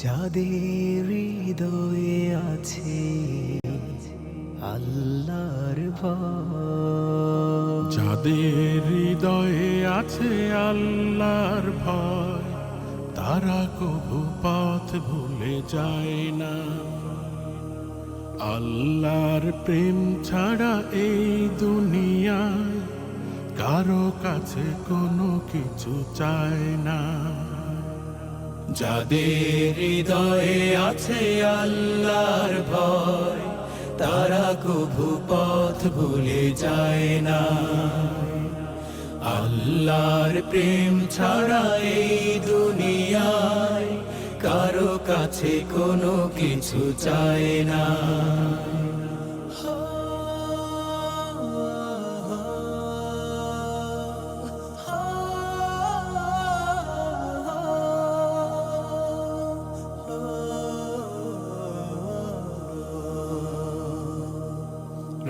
যাদের হৃদয়ে আছে আল্লাহর ভয়, যাদের হৃদয়ে আছে আল্লাহর ভয়, তারা কবু পথ ভুলে যায় না। আল্লাহর প্রেম ছাড়া এই দুনিয়ায় কারো কাছে কোনো কিছু চায় না। যাদের হৃদয়ে আছে আল্লাহর ভয়, তারা কবু পথ ভুলে যায় না। আল্লাহর প্রেম ছাড়া এই দুনিয়ায় কারো কাছে কোনো কিছু চায় না।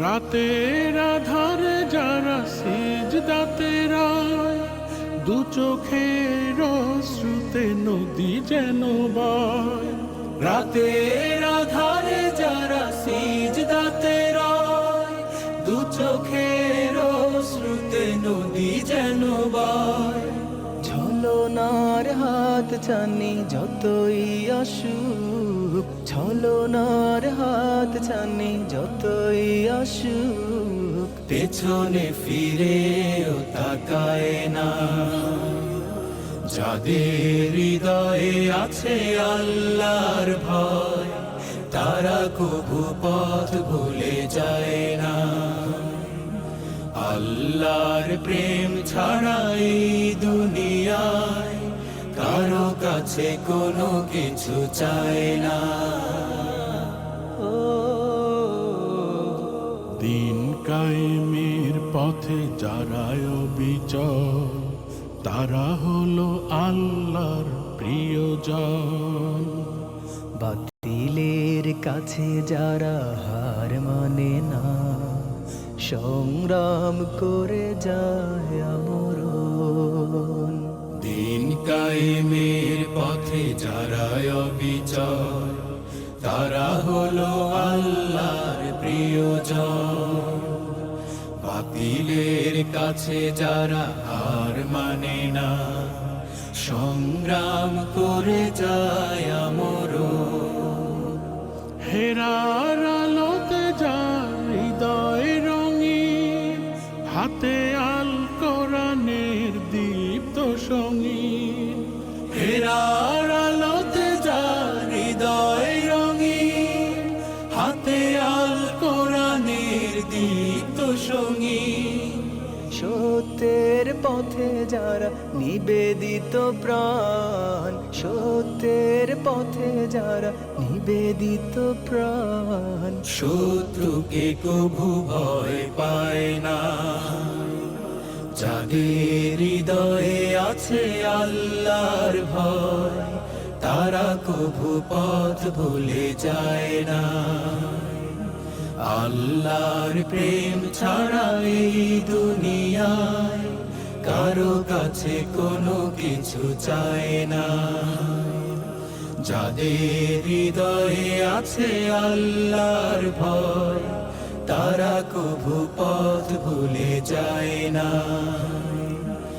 রাতের আধারে যারা সিজদাতে রয়, দু চোখের অশ্রুতে নদী যেন বয়। রাতের আধারে যারা সিজদাতে রয়, দু চোখের অশ্রুতে নদী যেন বয়। ছলনার হাত ছানি যতই আসুক, ছলনার হাত ছানি যতই আসুক, পেছনে ফিরেও তাকায় না। যাদের হৃদয়ে আছে আল্লাহর ভয়, তারা কবু পথ ভুলে যায় না। আল্লাহর প্রেম ছাড়া এই দুনিয়ায় কারো কাছে কোনো কিছু চায় না। দিন কায়েমের পথে যারা অবিচল, তারা হলো আল্লাহর প্রিয়জন। বাতিলের কাছে যারা হার মানে না, সংগ্রাম করে যায় আমরণ। দিন কায়েমের পথে যারা অবিচল, তারা হলো আল্লাহর প্রিয়জন। বাতিলের কাছে যারা হার মানে না, সংগ্রাম করে যায় আমরণ। হেরার আলোতে যার হৃদয় রঙিন, হাতে আল কোরআনের দীপ্ত সঙ্গীন। হেরার আলোতে যার হৃদয় রঙিন, হাতে আল কোরআনের দীপ্ত সঙ্গীন। সত্যের পথে যারা নিবেদিত প্রাণ, সত্যের পথে যারা নিবেদিত প্রাণ, শত্রুকে কভু ভয় পায় না। যাদের হৃদয়ে আছে আল্লাহর ভয়, তারা কভু পথ ভুলে যায় না। আল্লাহর প্রেম ছাড়া এই দুনিয়ায় কারো কাছে কোনো কিছু চায় না। যাদের হৃদয়ে আছে আল্লাহর ভয়, তারা কভু পথ ভুলে যায় না।